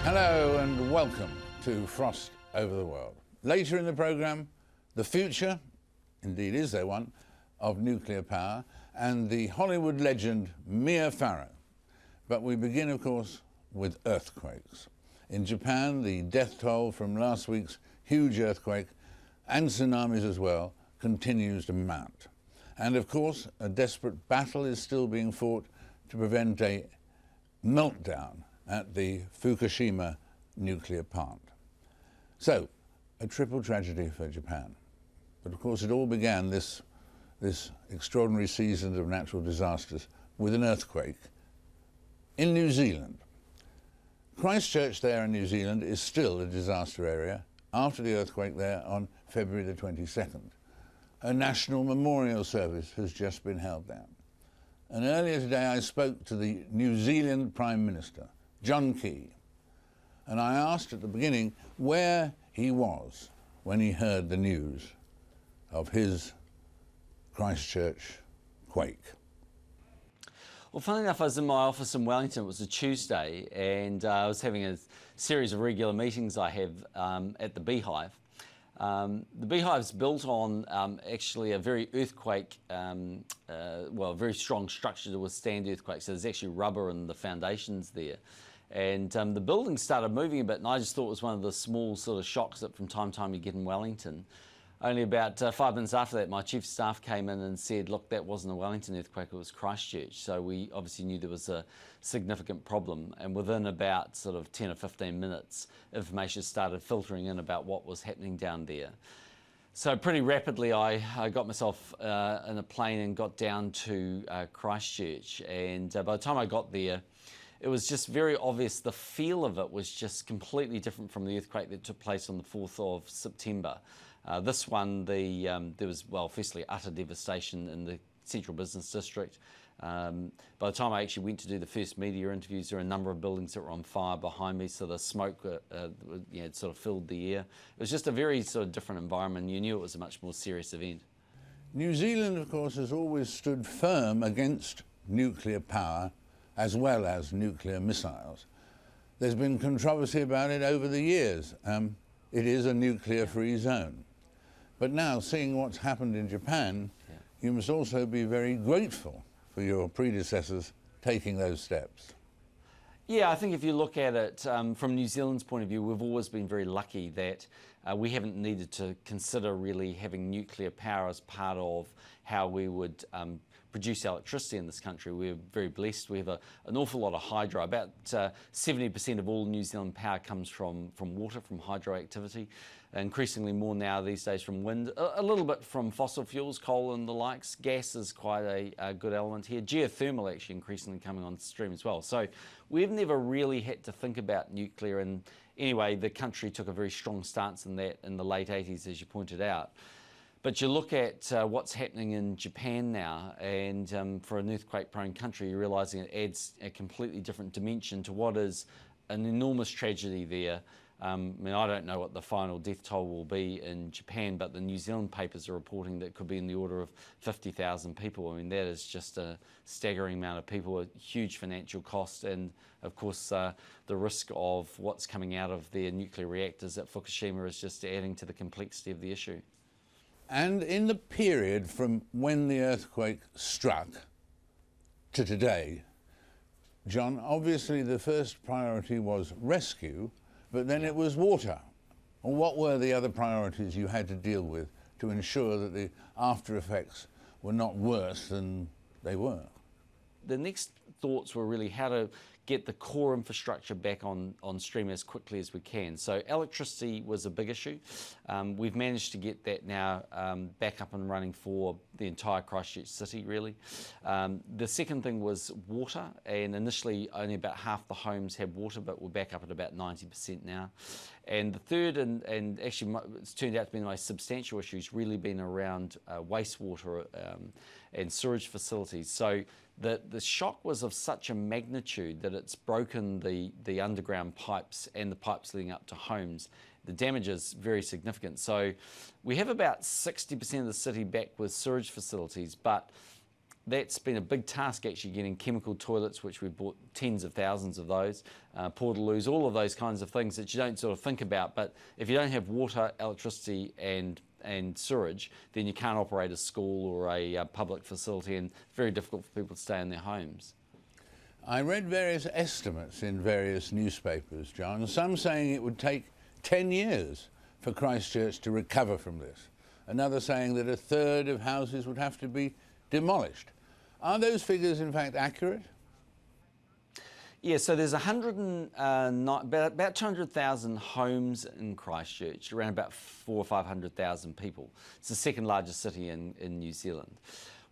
Hello and welcome to Frost Over the World. Later in the programme, the future, indeed is there one, of nuclear power and the Hollywood legend Mia Farrow. But we begin, of course, with earthquakes. In Japan, the death toll from last week's huge earthquake, and tsunamis as well, continues to mount. And of course, a desperate battle is still being fought to prevent a meltdown at the Fukushima nuclear plant. So, a triple tragedy for Japan. But of course, it all began, this extraordinary season of natural disasters, with an earthquake in New Zealand. Christchurch there in New Zealand is still a disaster area after the earthquake there on February the 22nd. A national memorial service has just been held there. And earlier today I spoke to the New Zealand Prime Minister, John Key, and I asked at the beginning where he was when he heard the news of his Christchurch quake. Well, funnily enough, I was in my office in Wellington. It was a Tuesday, and I was having a series of regular meetings I have at the Beehive. The Beehive's built on actually a very earthquake, well, a very strong structure to withstand earthquakes. So there's actually rubber in the foundations there. And the building started moving a bit, and I just thought it was one of the small sort of shocks that from time to time you get in Wellington. Only about 5 minutes after that, my chief of staff came in and said, look, that wasn't a Wellington earthquake, it was Christchurch. So we obviously knew there was a significant problem. And within about sort of 10 or 15 minutes, information started filtering in about what was happening down there. So pretty rapidly, I got myself in a plane and got down to Christchurch. And by the time I got there, it was just very obvious. The feel of it was just completely different from the earthquake that took place on the 4th of September. This one, there was, well, firstly, utter devastation in the central business district. By the time I actually went to do the first media interviews, there were a number of buildings that were on fire behind me, so the smoke sort of filled the air. It was just a very sort of different environment. You knew it was a much more serious event. New Zealand, of course, has always stood firm against nuclear power as well as nuclear missiles. There's been controversy about it over the years. It is a nuclear-free zone. But now, seeing what's happened in Japan, you must also be very grateful for your predecessors taking those steps. Yeah, I think if you look at it from New Zealand's point of view, we've always been very lucky that we haven't needed to consider really having nuclear power as part of how we would produce electricity in this country. We're very blessed. We have an awful lot of hydro. About 70% of all New Zealand power comes from water, from hydro activity. Increasingly more now these days from wind, a little bit from fossil fuels, coal and the likes. Gas is quite a good element here. Geothermal actually increasingly coming on stream as well. So we've never really had to think about nuclear, and anyway, the country took a very strong stance in that in the late 80s, as you pointed out. But you look at what's happening in Japan now, and for an earthquake-prone country, you're realising it adds a completely different dimension to what is an enormous tragedy there. I mean, I don't know what the final death toll will be in Japan, but the New Zealand papers are reporting that it could be in the order of 50,000 people. I mean, that is just a staggering amount of people, a huge financial cost, and of course the risk of what's coming out of their nuclear reactors at Fukushima is just adding to the complexity of the issue. And in the period from when the earthquake struck to today, John, obviously the first priority was rescue, but then it was water. And what were the other priorities you had to deal with to ensure that the after effects were not worse than they were? The next thoughts were really how to get the core infrastructure back on stream as quickly as we can. So electricity was a big issue. We've managed to get that now back up and running for the entire Christchurch city, really. The second thing was water, and initially only about half the homes had water, but we're back up at about 90% now. And the third, and actually it's turned out to be the most substantial issue, has really been around wastewater and sewage facilities. So the shock was of such a magnitude that it's broken the underground pipes and the pipes leading up to homes. The damage is very significant. So we have about 60% of the city back with sewage facilities, but that's been a big task, actually, getting chemical toilets, which we bought tens of thousands of those, portaloos, all of those kinds of things that you don't sort of think about. But if you don't have water, electricity and sewage, then you can't operate a school or a public facility, and it's very difficult for people to stay in their homes. I read various estimates in various newspapers, John, some saying it would take 10 years for Christchurch to recover from this. Another saying that a third of houses would have to be demolished. Are those figures in fact accurate? Yeah, so there's about 200,000 homes in Christchurch, around about 400,000 or 500,000 people. It's the second largest city in New Zealand.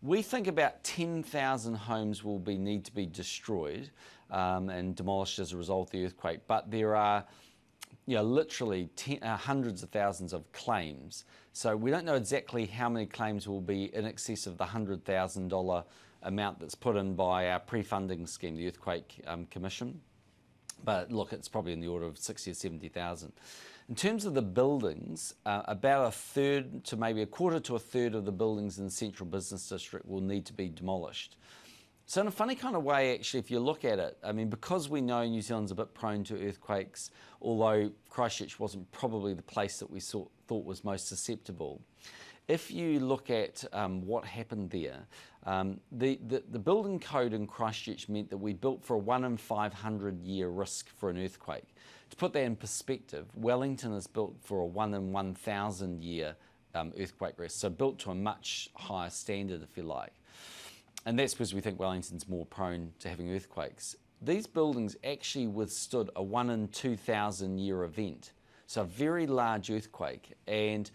We think about 10,000 homes will need to be destroyed and demolished as a result of the earthquake, but there are literally hundreds of thousands of claims. So we don't know exactly how many claims will be in excess of the $100,000 amount that's put in by our pre-funding scheme, the Earthquake Commission. But look, it's probably in the order of 60 or 70,000. In terms of the buildings, about a third to maybe a quarter to a third of the buildings in the Central Business District will need to be demolished. So in a funny kind of way, actually, if you look at it, I mean, because we know New Zealand's a bit prone to earthquakes, although Christchurch wasn't probably the place that we thought was most susceptible. If you look at what happened there, the building code in Christchurch meant that we built for a 1 in 500 year risk for an earthquake. To put that in perspective, Wellington is built for a 1 in 1,000 year earthquake risk, so built to a much higher standard, if you like. And that's because we think Wellington's more prone to having earthquakes. These buildings actually withstood a 1 in 2,000 year event, so a very large earthquake. And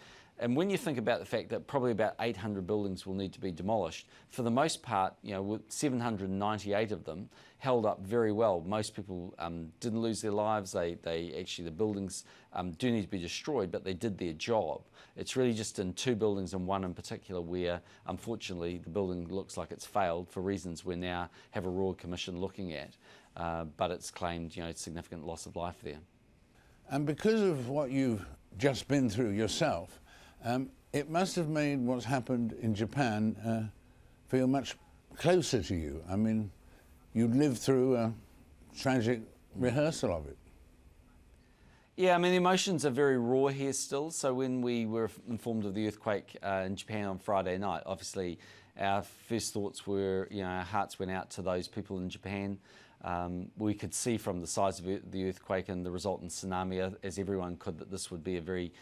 when you think about the fact that probably about 800 buildings will need to be demolished, for the most part, with 798 of them held up very well. Most people didn't lose their lives. The buildings do need to be destroyed, but they did their job. It's really just in 2 buildings and 1 in particular where, unfortunately, the building looks like it's failed for reasons we now have a Royal Commission looking at. But it's claimed, significant loss of life there. And because of what you've just been through yourself, it must have made what's happened in Japan feel much closer to you. I mean, you'd lived through a tragic rehearsal of it. Yeah, I mean, the emotions are very raw here still. So when we were informed of the earthquake in Japan on Friday night, obviously our first thoughts were, our hearts went out to those people in Japan. We could see from the size of the earthquake and the resultant tsunami, as everyone could, that this would be a very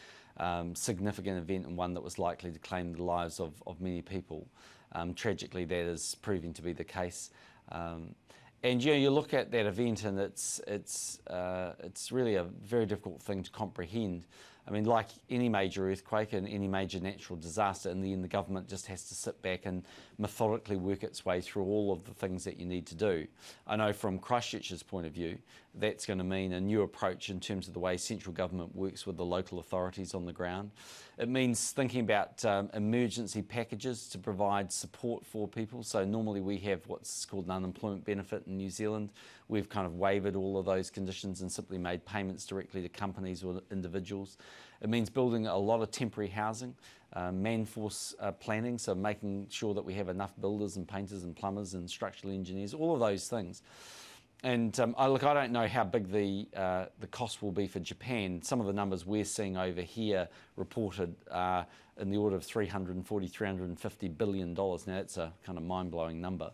significant event and one that was likely to claim the lives of many people. Tragically, that is proving to be the case. And you look at that event, and it's really a very difficult thing to comprehend. I mean, like any major earthquake and any major natural disaster, in the end, the government just has to sit back and methodically work its way through all of the things that you need to do. I know from Christchurch's point of view, that's going to mean a new approach in terms of the way central government works with the local authorities on the ground. It means thinking about emergency packages to provide support for people. So normally we have what's called an unemployment benefit in New Zealand. We've kind of waived all of those conditions and simply made payments directly to companies or individuals. It means building a lot of temporary housing, man-force planning, so making sure that we have enough builders and painters and plumbers and structural engineers, all of those things. And I don't know how big the cost will be for Japan. Some of the numbers we're seeing over here reported are in the order of $340, $350 billion. Now that's a kind of mind-blowing number.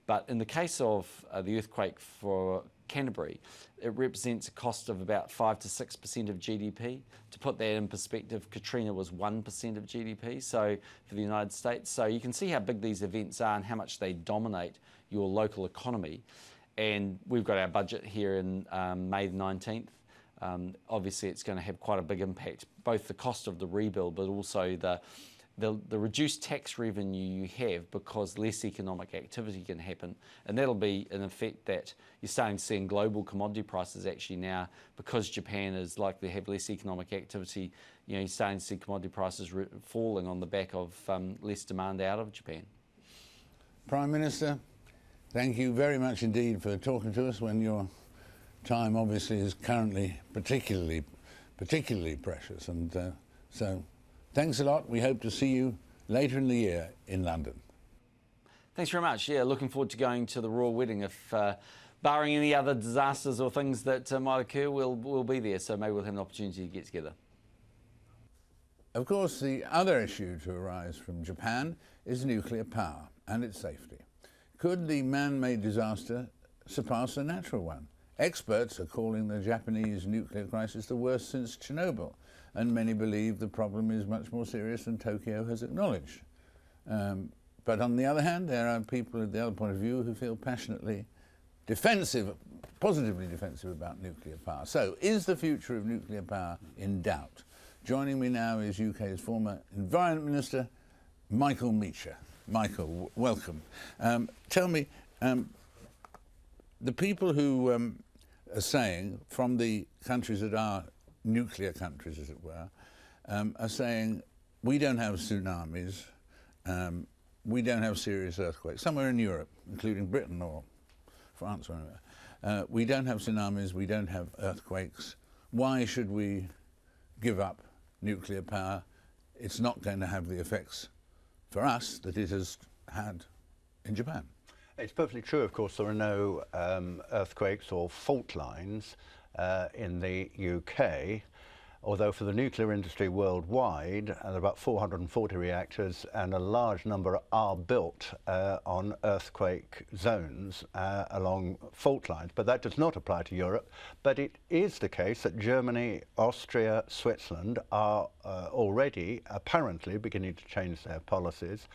But in the case of the earthquake for Canterbury, it represents a cost of about 5 to 6% of GDP. To put that in perspective, Katrina was 1% of GDP, so for the United States. So you can see how big these events are and how much they dominate your local economy. And we've got our budget here in May the 19th. Obviously, it's going to have quite a big impact, both the cost of the rebuild, but also the reduced tax revenue you have because less economic activity can happen. And that'll be an effect that you're starting to see in global commodity prices actually now, because Japan is likely to have less economic activity. You're starting to see commodity prices falling on the back of less demand out of Japan. Prime Minister, thank you very much indeed for talking to us when your time obviously is currently particularly precious. And so thanks a lot. We hope to see you later in the year in London. Thanks very much. Yeah, looking forward to going to the royal wedding. If barring any other disasters or things that might occur, we'll be there. So maybe we'll have an opportunity to get together. Of course, the other issue to arise from Japan is nuclear power and its safety. Could the man-made disaster surpass a natural one? Experts are calling the Japanese nuclear crisis the worst since Chernobyl, and many believe the problem is much more serious than Tokyo has acknowledged. But on the other hand, there are people at the other point of view who feel passionately defensive, positively defensive about nuclear power. So, is the future of nuclear power in doubt? Joining me now is UK's former Environment Minister, Michael Meacher. Michael, welcome. Tell me, the people who are saying, from the countries that are nuclear countries, as it were, are saying, we don't have tsunamis, we don't have serious earthquakes, somewhere in Europe, including Britain or France or anywhere. We don't have tsunamis, we don't have earthquakes. Why should we give up nuclear power? It's not going to have the effects for us that it has had in Japan. It's perfectly true, of course, there are no earthquakes or fault lines in the UK, although for the nuclear industry worldwide, there are about 440 reactors and a large number are built on earthquake zones along fault lines. But that does not apply to Europe. But it is the case that Germany, Austria, Switzerland are already apparently beginning to change their policies.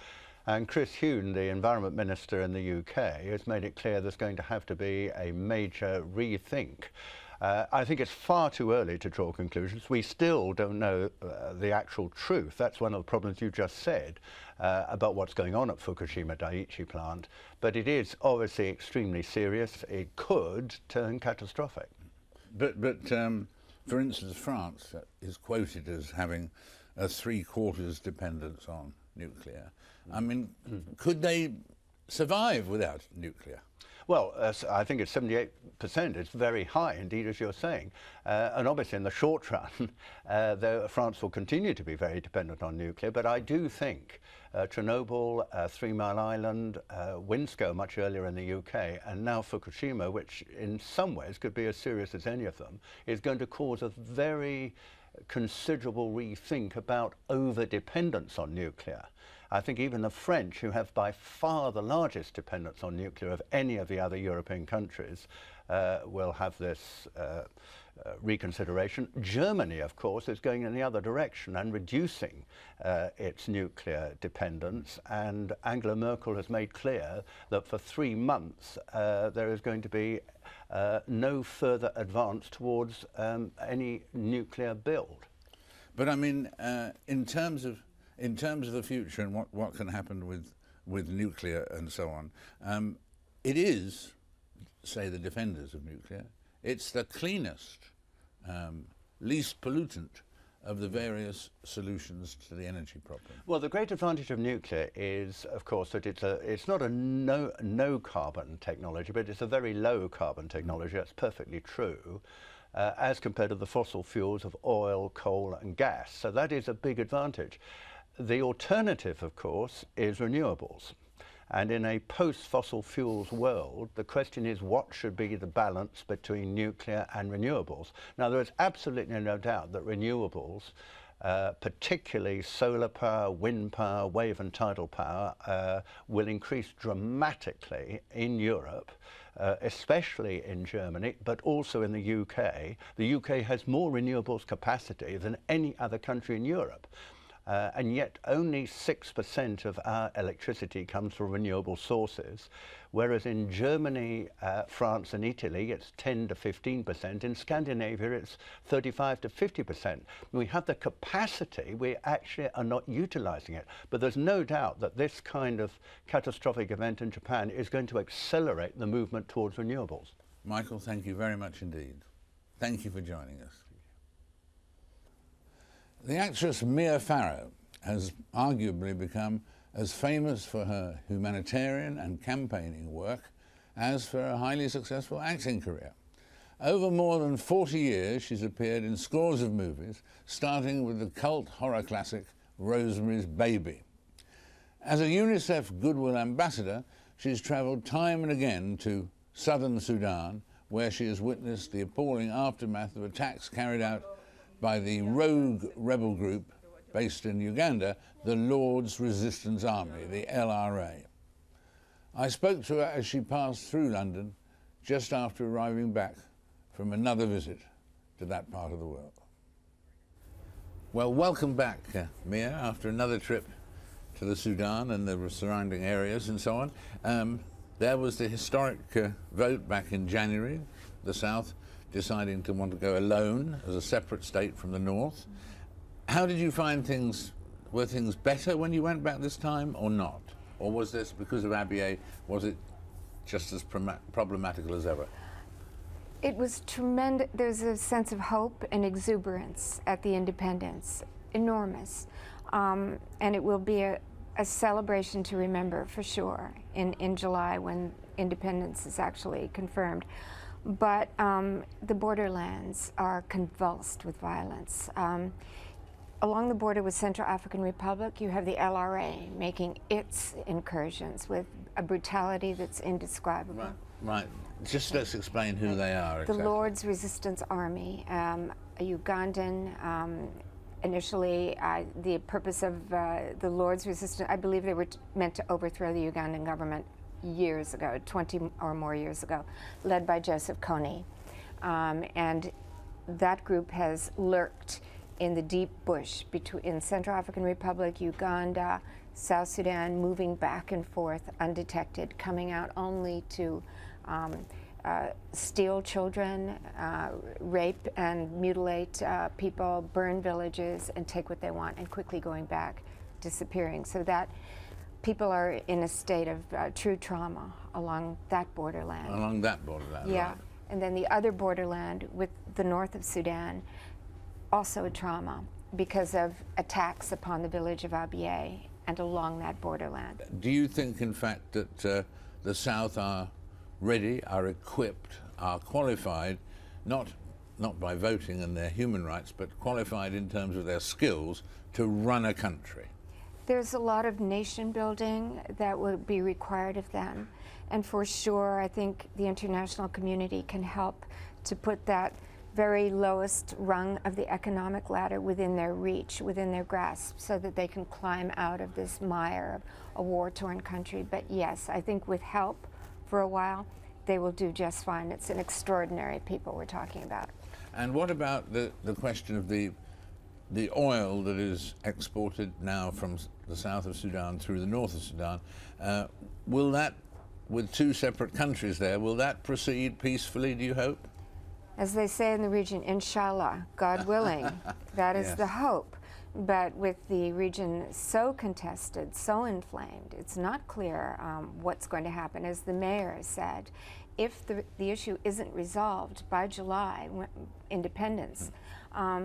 And Chris Huhne, the Environment Minister in the UK, has made it clear there's going to have to be a major rethink. I think it's far too early to draw conclusions. We still don't know the actual truth. That's one of the problems you just said about what's going on at Fukushima Daiichi plant. But it is obviously extremely serious. It could turn catastrophic. But for instance, France is quoted as having a 3/4 dependence on nuclear. I mean, could they survive without nuclear? Well, I think it's 78%. It's very high indeed, as you're saying. And obviously in the short run, France will continue to be very dependent on nuclear. But I do think Chernobyl, 3 Mile Island, Windsco much earlier in the UK, and now Fukushima, which in some ways could be as serious as any of them, is going to cause a very considerable rethink about over-dependence on nuclear. I think even the French, who have by far the largest dependence on nuclear of any of the other European countries, will have this reconsideration. Germany, of course, is going in the other direction and reducing its nuclear dependence. And Angela Merkel has made clear that for 3 months there is going to be no further advance towards any nuclear build. But I mean, in terms of the future and what can happen with nuclear and so on, it is, say, the defenders of nuclear, it's the cleanest, least pollutant of the various solutions to the energy problem. Well, the great advantage of nuclear is, of course, that it's not a no carbon technology, but it's a very low carbon technology. That's perfectly true. As compared to the fossil fuels of oil, coal and gas. So that is a big advantage. The alternative, of course, is renewables. And in a post-fossil fuels world, the question is what should be the balance between nuclear and renewables. Now, there is absolutely no doubt that renewables, particularly solar power, wind power, wave and tidal power, will increase dramatically in Europe. Especially in Germany, but also in the UK. The UK has more renewables capacity than any other country in Europe. And yet only 6% of our electricity comes from renewable sources, whereas in Germany, France and Italy, it's 10 to 15%. In Scandinavia, it's 35 to 50%. We have the capacity, we actually are not utilizing it. But there's no doubt that this kind of catastrophic event in Japan is going to accelerate the movement towards renewables. Michael, thank you very much indeed. Thank you for joining us. The actress Mia Farrow has arguably become as famous for her humanitarian and campaigning work as for her highly successful acting career. Over more than 40 years, she's appeared in scores of movies, starting with the cult horror classic Rosemary's Baby. As a UNICEF Goodwill ambassador, she's travelled time and again to southern Sudan, where she has witnessed the appalling aftermath of attacks carried out by the rogue rebel group based in Uganda, the Lord's Resistance Army, the LRA. I spoke to her as she passed through London just after arriving back from another visit to that part of the world. Well, welcome back, Mia, after another trip to the Sudan and the surrounding areas and so on. There was the historic vote back in January, the South deciding to want to go alone as a separate state from the North. How did you find things? Were things better when you went back this time or not? Or was this, because of Abiy, was it just as problematical as ever? It was tremendous. There's a sense of hope and exuberance at the independence, enormous. And it will be a celebration to remember for sure in July when independence is actually confirmed. But the borderlands are convulsed with violence. Along the border with Central African Republic, you have the LRA making its incursions with a brutality that's indescribable. Right. Just let's explain who they are exactly. The Lord's Resistance Army, a Ugandan. Initially, the purpose of the Lord's Resistance, I believe they were meant to overthrow the Ugandan government years ago, 20 or more years ago, led by Joseph Kony. And that group has lurked in the deep bush in Central African Republic, Uganda, South Sudan, moving back and forth undetected, coming out only to steal children, rape and mutilate people, burn villages, and take what they want, and quickly going back, disappearing. So that people are in a state of true trauma along that borderland. Along that borderland, yeah. Right. And then the other borderland with the north of Sudan, also a trauma because of attacks upon the village of Abyei and along that borderland. Do you think, in fact, that the South are ready, are equipped, are qualified, not by voting and their human rights, but qualified in terms of their skills to run a country? There's a lot of nation building that will be required of them. And for sure, I think the international community can help to put that very lowest rung of the economic ladder within their reach, within their grasp, so that they can climb out of this mire of a war-torn country. But yes, I think with help for a while, they will do just fine. It's an extraordinary people we're talking about. And what about the question of the oil that is exported now from the south of Sudan through the north of Sudan? Will that, with two separate countries there, will that proceed peacefully, do you hope? As they say in the region, inshallah, God willing, that is Yes. the hope. But with the region so contested, so inflamed, it's not clear what's going to happen. As the mayor said, if the issue isn't resolved by July, independence,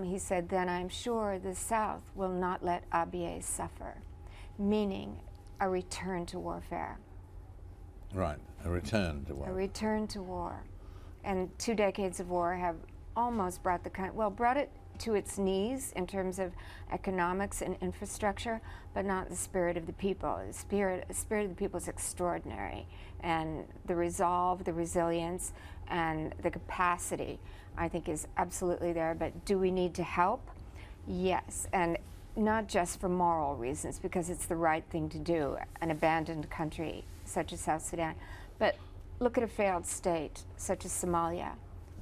he said, then I'm sure the South will not let Abyei suffer, meaning a return to warfare. Right, a return to war. A return to war. And 2 decades of war have almost brought brought it to its knees in terms of economics and infrastructure, but not the spirit of the people. The spirit of the people is extraordinary, and the resolve, the resilience, and the capacity, I think, is absolutely there. But do we need to help? Yes, and not just for moral reasons, because it's the right thing to do, an abandoned country such as South Sudan, but look at a failed state such as Somalia,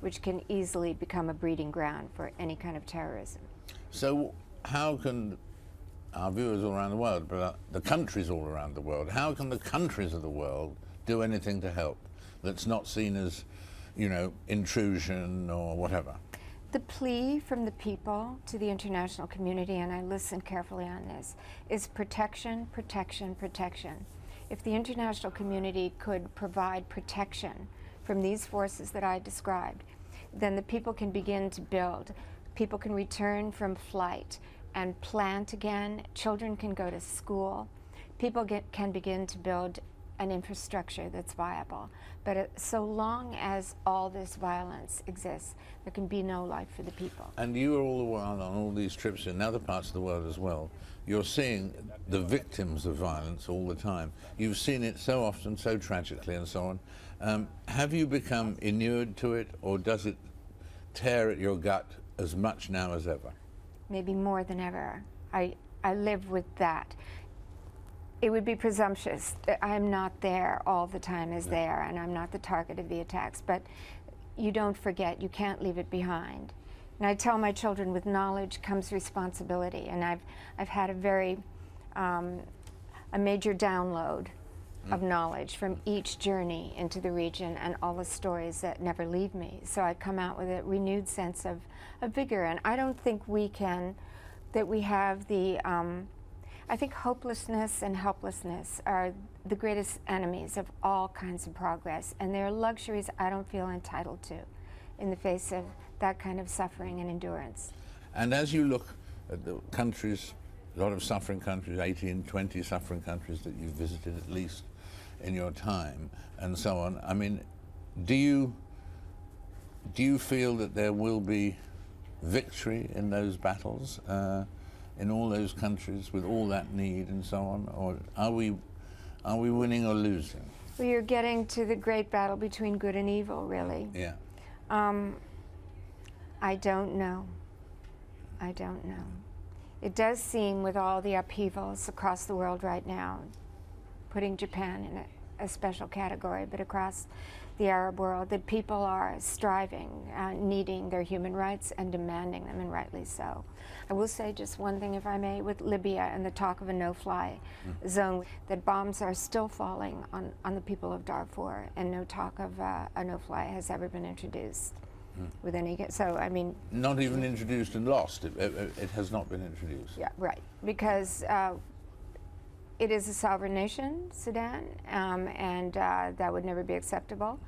which can easily become a breeding ground for any kind of terrorism. So how can our viewers all around the world, but the countries all around the world, how can the countries of the world do anything to help that's not seen as, you know, intrusion or whatever? The plea from the people to the international community, and I listen carefully on this, is protection, protection, protection. If the international community could provide protection from these forces that I described, then the people can begin to build. People can return from flight and plant again. Children can go to school. People can begin to build an infrastructure that's viable. But so long as all this violence exists, there can be no life for the people. And you are all the while on all these trips in other parts of the world as well. You're seeing the victims of violence all the time. You've seen it so often, so tragically and so on. Have you become inured to it, or does it tear at your gut as much now as ever? Maybe more than ever. I live with that. It would be presumptuous. I'm not there all the time as there, and I'm not the target of the attacks, but you don't forget, you can't leave it behind. And I tell my children, with knowledge comes responsibility, and I've had a very, a major download of knowledge from each journey into the region and all the stories that never leave me. So I come out with a renewed sense of vigor, and I don't think we have the, I think hopelessness and helplessness are the greatest enemies of all kinds of progress, and they're luxuries I don't feel entitled to in the face of that kind of suffering and endurance. And as you look at the countries, a lot of suffering countries, 18, 20 suffering countries that you've visited at least in your time, and so on, I mean, do you feel that there will be victory in those battles, in all those countries with all that need and so on, or are we winning or losing? Well, you're getting to the great battle between good and evil, really. Yeah. I don't know. I don't know. It does seem, with all the upheavals across the world right now, putting Japan in a special category, but across the Arab world, that people are striving, needing their human rights and demanding them, and rightly so. I will say just one thing, if I may, with Libya and the talk of a no-fly zone, that bombs are still falling on the people of Darfur, and no talk of a no-fly has ever been introduced with any, so I mean... Not even introduced and lost, it has not been introduced. Yeah, right, because it is a sovereign nation, Sudan, and that would never be acceptable.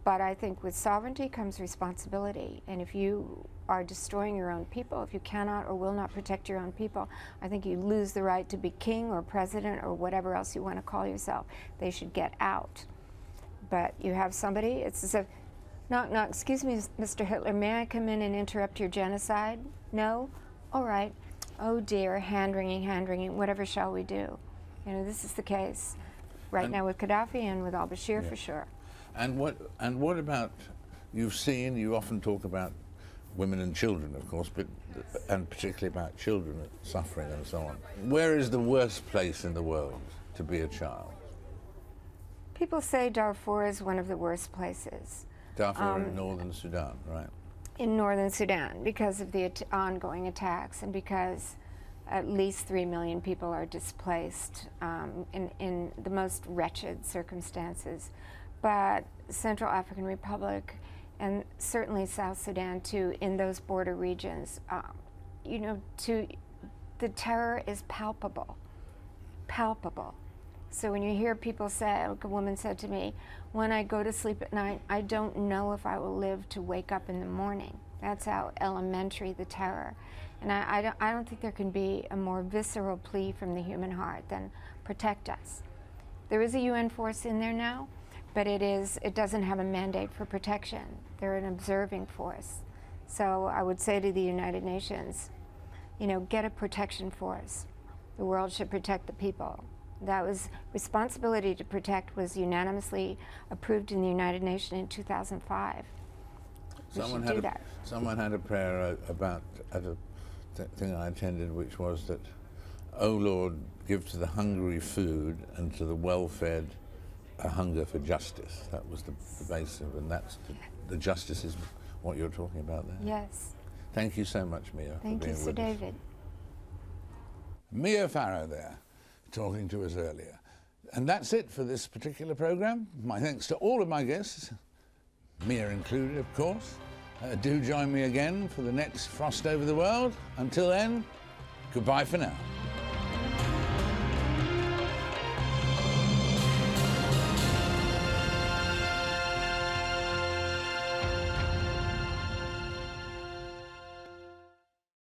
But I think with sovereignty comes responsibility, and if you are destroying your own people, if you cannot or will not protect your own people, I think you lose the right to be king or president or whatever else you want to call yourself. They should get out. But you have somebody, it's as if, knock, knock, excuse me, Mr. Hitler, may I come in and interrupt your genocide? No? All right. Oh dear, hand-wringing, whatever shall we do? You know, this is the case right now with Gaddafi and with al-Bashir, for sure. And what about, you often talk about women and children, of course, but and particularly about children suffering and so on. Where is the worst place in the world to be a child? People say Darfur is one of the worst places. Darfur in northern Sudan, right? In northern Sudan, because of the ongoing attacks and because at least 3 million people are displaced in the most wretched circumstances. But Central African Republic and certainly South Sudan too, in those border regions, you know, the terror is palpable, palpable. So when you hear people say, like a woman said to me, when I go to sleep at night, I don't know if I will live to wake up in the morning. That's how elementary the terror. And I don't think there can be a more visceral plea from the human heart than protect us. There is a UN force in there now, but it doesn't have a mandate for protection. They're an observing force. So I would say to the United Nations, you know, get a protection force. The world should protect the people. That was responsibility to protect was unanimously approved in the United Nations in 2005. Someone had a prayer about at a thing I attended, which was that, "O Lord, give to the hungry food and to the well-fed a hunger for justice." That was the base of, and that's the justice is what you're talking about there. Yes. Thank you so much, Mia. Thank you, Sir David. Mia Farrow there, talking to us earlier. And that's it for this particular program. My thanks to all of my guests, Mia included, of course. Do join me again for the next Frost Over the World. Until then, goodbye for now.